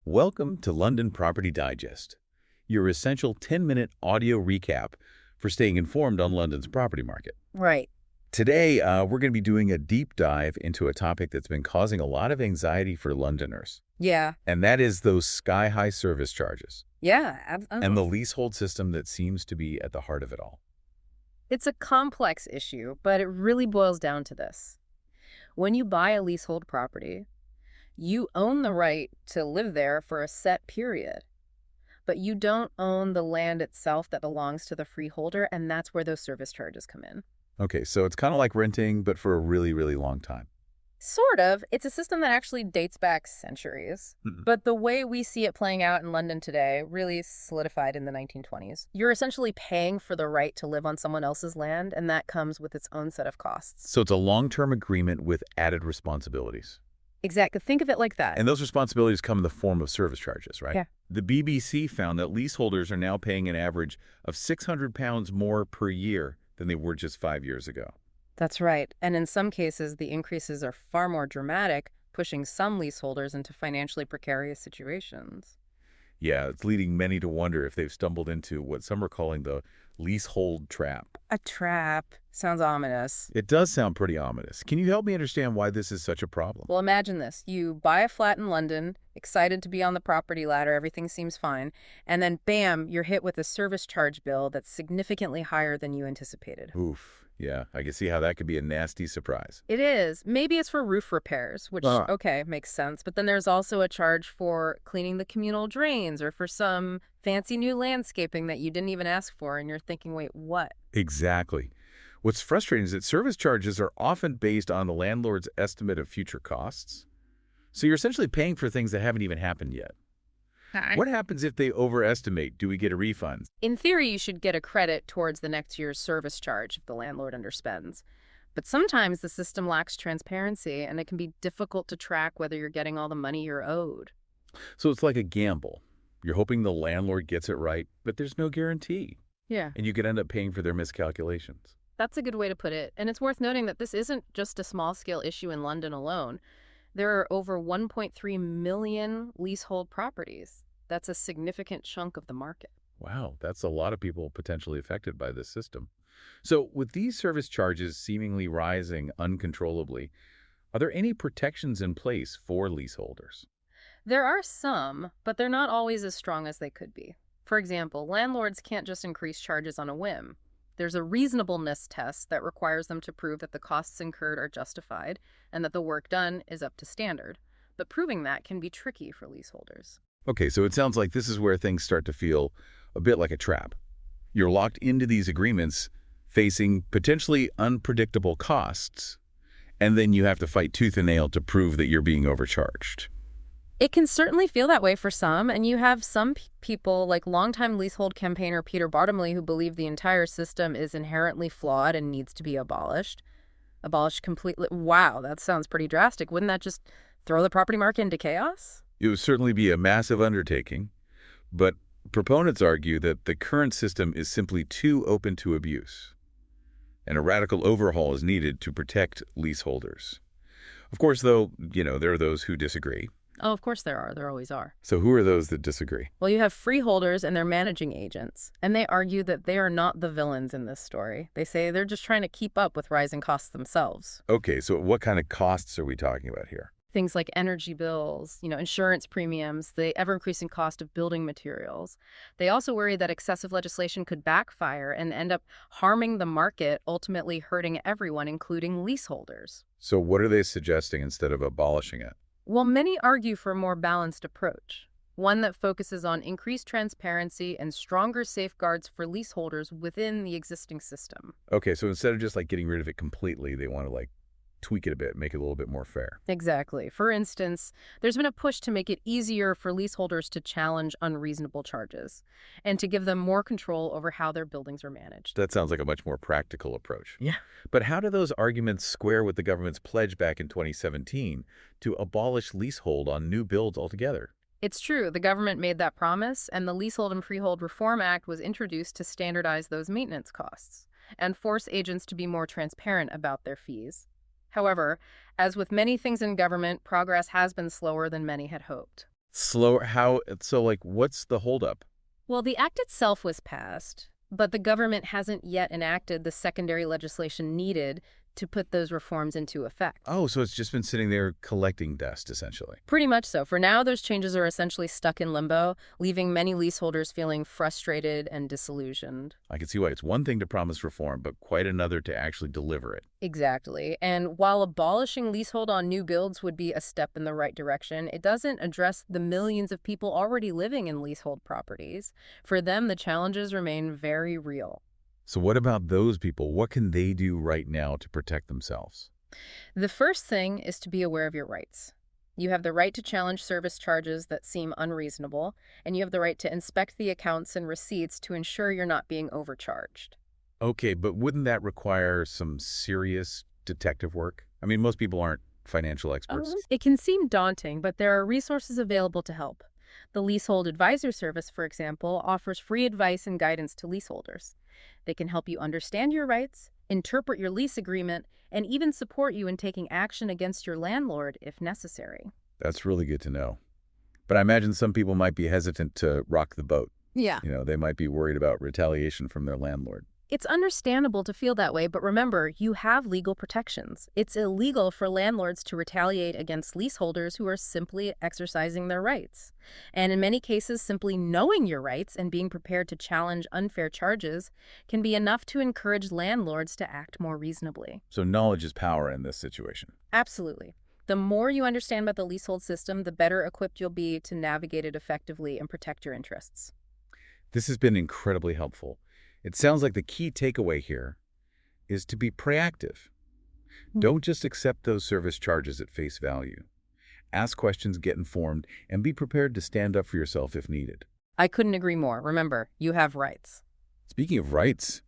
Welcome to London Property Digest, your essential 10-minute audio recap for staying informed on London's property market. Right. Today, we're going to be doing a deep dive into a topic that's been causing a lot of anxiety for Londoners, Yeah. and that is those sky-high service charges Yeah. and the leasehold system that seems to be at the heart of it all. It's a complex issue, but it really boils down to this. When you buy a leasehold property, you own the right to live there for a set period, but you don't own the land itself that belongs to the freeholder, and that's where those service charges come in. Okay, so it's kind of like renting, but for a really, really long time. Sort of. It's a system that actually dates back centuries. Mhm. But the way we see it playing out in London today really solidified in the 1920s. You're essentially paying for the right to live on someone else's land, and that comes with its own set of costs. So it's a long-term agreement with added responsibilities. Exactly. Think of it like that. And those responsibilities come in the form of service charges, right? Yeah. The BBC found that leaseholders are now paying an average of £600 more per year than they were just 5 years ago. That's right. And in some cases, the increases are far more dramatic, pushing some leaseholders into financially precarious situations. Yeah, it's leading many to wonder if they've stumbled into what some are calling the leasehold trap. A trap. Sounds ominous. It does sound pretty ominous. Can you help me understand why this is such a problem? Well, imagine this. You buy a flat in London, excited to be on the property ladder, everything seems fine, and then bam, you're hit with a service charge bill that's significantly higher than you anticipated. Oof. Yeah, I can see how that could be a nasty surprise. It is. Maybe it's for roof repairs, which, okay, makes sense. But then there's also a charge for cleaning the communal drains or for some fancy new landscaping that you didn't even ask for, and you're thinking, wait, what? Exactly. What's frustrating is that service charges are often based on the landlord's estimate of future costs. So you're essentially paying for things that haven't even happened yet. What happens if they overestimate? Do we get a refund? In theory, you should get a credit towards the next year's service charge if the landlord underspends. But sometimes the system lacks transparency, and it can be difficult to track whether you're getting all the money you're owed. So it's like a gamble. You're hoping the landlord gets it right, but there's no guarantee. Yeah. And you could end up paying for their miscalculations. That's a good way to put it. And it's worth noting that this isn't just a small-scale issue in London alone. There are over 1.3 million leasehold properties. That's a significant chunk of the market. Wow, that's a lot of people potentially affected by this system. So with these service charges seemingly rising uncontrollably, are there any protections in place for leaseholders? There are some, but they're not always as strong as they could be. For example, landlords can't just increase charges on a whim. There's a reasonableness test that requires them to prove that the costs incurred are justified and that the work done is up to standard. But proving that can be tricky for leaseholders. Okay, so it sounds like this is where things start to feel a bit like a trap. You're locked into these agreements, facing potentially unpredictable costs, and then you have to fight tooth and nail to prove that you're being overcharged. It can certainly feel that way for some, and you have some people, like longtime leasehold campaigner Peter Bartlemy, who believe the entire system is inherently flawed and needs to be abolished. Abolished completely. Wow, that sounds pretty drastic. Wouldn't that just throw the property market into chaos? It would certainly be a massive undertaking, but proponents argue that the current system is simply too open to abuse, and a radical overhaul is needed to protect leaseholders. Of course, though, there are those who disagree. Oh, of course there are. There always are. So who are those that disagree? Well, you have freeholders and their managing agents, and they argue that they are not the villains in this story. They say they're just trying to keep up with rising costs themselves. Okay, so what kind of costs are we talking about here? Things like energy bills, insurance premiums, the ever-increasing cost of building materials. They also worry that excessive legislation could backfire and end up harming the market, ultimately hurting everyone, including leaseholders. So what are they suggesting instead of abolishing it? Well, many argue for a more balanced approach, one that focuses on increased transparency and stronger safeguards for leaseholders within the existing system. Okay, so instead of just getting rid of it completely, they want to tweak it a bit, make it a little bit more fair. Exactly. For instance, there's been a push to make it easier for leaseholders to challenge unreasonable charges and to give them more control over how their buildings are managed. That sounds like a much more practical approach. Yeah. But how do those arguments square with the government's pledge back in 2017 to abolish leasehold on new builds altogether? It's true. The government made that promise, and the Leasehold and Freehold Reform Act was introduced to standardize those maintenance costs and force agents to be more transparent about their fees. However, as with many things in government, progress has been slower than many had hoped. Slower, how, so like, what's the holdup? Well, the act itself was passed, but the government hasn't yet enacted the secondary legislation needed to put those reforms into effect. Oh, so it's just been sitting there collecting dust, essentially. Pretty much so. For now, those changes are essentially stuck in limbo, leaving many leaseholders feeling frustrated and disillusioned. I can see why it's one thing to promise reform, but quite another to actually deliver it. Exactly. And while abolishing leasehold on new builds would be a step in the right direction, it doesn't address the millions of people already living in leasehold properties. For them, the challenges remain very real. So what about those people? What can they do right now to protect themselves? The first thing is to be aware of your rights. You have the right to challenge service charges that seem unreasonable, and you have the right to inspect the accounts and receipts to ensure you're not being overcharged. Okay, but wouldn't that require some serious detective work? I mean, most people aren't financial experts. It can seem daunting, but there are resources available to help. The Leasehold Advisor Service, for example, offers free advice and guidance to leaseholders. They can help you understand your rights, interpret your lease agreement, and even support you in taking action against your landlord if necessary. That's really good to know. But I imagine some people might be hesitant to rock the boat. Yeah. They might be worried about retaliation from their landlord. It's understandable to feel that way, but remember, you have legal protections. It's illegal for landlords to retaliate against leaseholders who are simply exercising their rights. And in many cases, simply knowing your rights and being prepared to challenge unfair charges can be enough to encourage landlords to act more reasonably. So knowledge is power in this situation. Absolutely. The more you understand about the leasehold system, the better equipped you'll be to navigate it effectively and protect your interests. This has been incredibly helpful. It sounds like the key takeaway here is to be proactive. Don't just accept those service charges at face value. Ask questions, get informed, and be prepared to stand up for yourself if needed. I couldn't agree more. Remember, you have rights. Speaking of rights,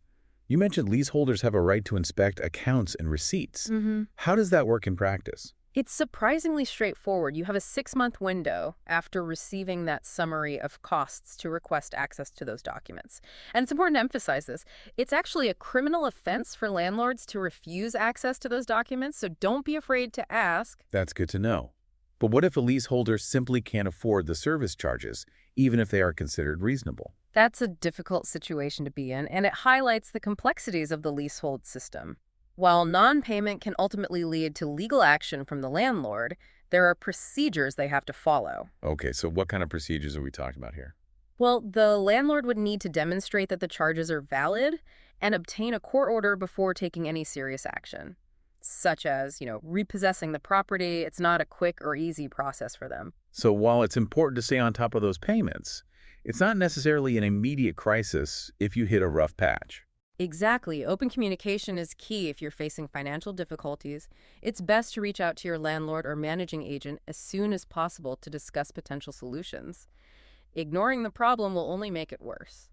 you mentioned leaseholders have a right to inspect accounts and receipts. How does that work in practice? It's surprisingly straightforward. You have a 6-month window after receiving that summary of costs to request access to those documents. And it's important to emphasize this. It's actually a criminal offense for landlords to refuse access to those documents, so don't be afraid to ask. That's good to know. But what if a leaseholder simply can't afford the service charges, even if they are considered reasonable? That's a difficult situation to be in, and it highlights the complexities of the leasehold system. While non-payment can ultimately lead to legal action from the landlord, there are procedures they have to follow. Okay, so what kind of procedures are we talking about here? Well, the landlord would need to demonstrate that the charges are valid and obtain a court order before taking any serious action, such as, repossessing the property. It's not a quick or easy process for them. So while it's important to stay on top of those payments, it's not necessarily an immediate crisis if you hit a rough patch. Exactly. Open communication is key if you're facing financial difficulties. It's best to reach out to your landlord or managing agent as soon as possible to discuss potential solutions. Ignoring the problem will only make it worse.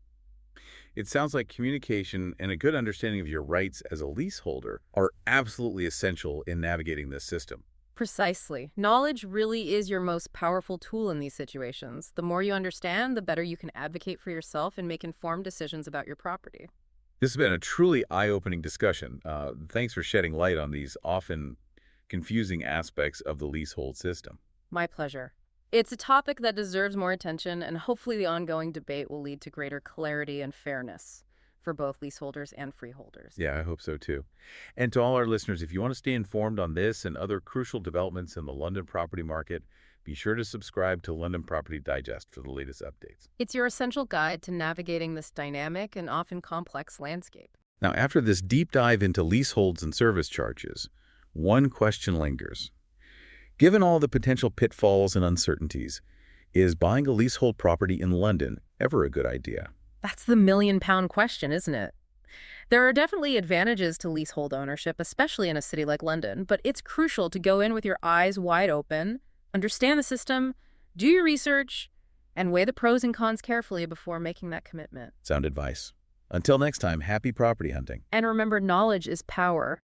It sounds like communication and a good understanding of your rights as a leaseholder are absolutely essential in navigating this system. Precisely. Knowledge really is your most powerful tool in these situations. The more you understand, the better you can advocate for yourself and make informed decisions about your property. This has been a truly eye-opening discussion. Thanks for shedding light on these often confusing aspects of the leasehold system. My pleasure. It's a topic that deserves more attention, and hopefully the ongoing debate will lead to greater clarity and fairness for both leaseholders and freeholders. Yeah, I hope so too. And to all our listeners, if you want to stay informed on this and other crucial developments in the London property market, be sure to subscribe to London Property Digest for the latest updates. It's your essential guide to navigating this dynamic and often complex landscape. Now, after this deep dive into leaseholds and service charges, one question lingers. Given all the potential pitfalls and uncertainties, is buying a leasehold property in London ever a good idea? That's the million-pound question, isn't it? There are definitely advantages to leasehold ownership, especially in a city like London, but it's crucial to go in with your eyes wide open, understand the system, do your research, and weigh the pros and cons carefully before making that commitment. Sound advice. Until next time, happy property hunting. And remember, knowledge is power.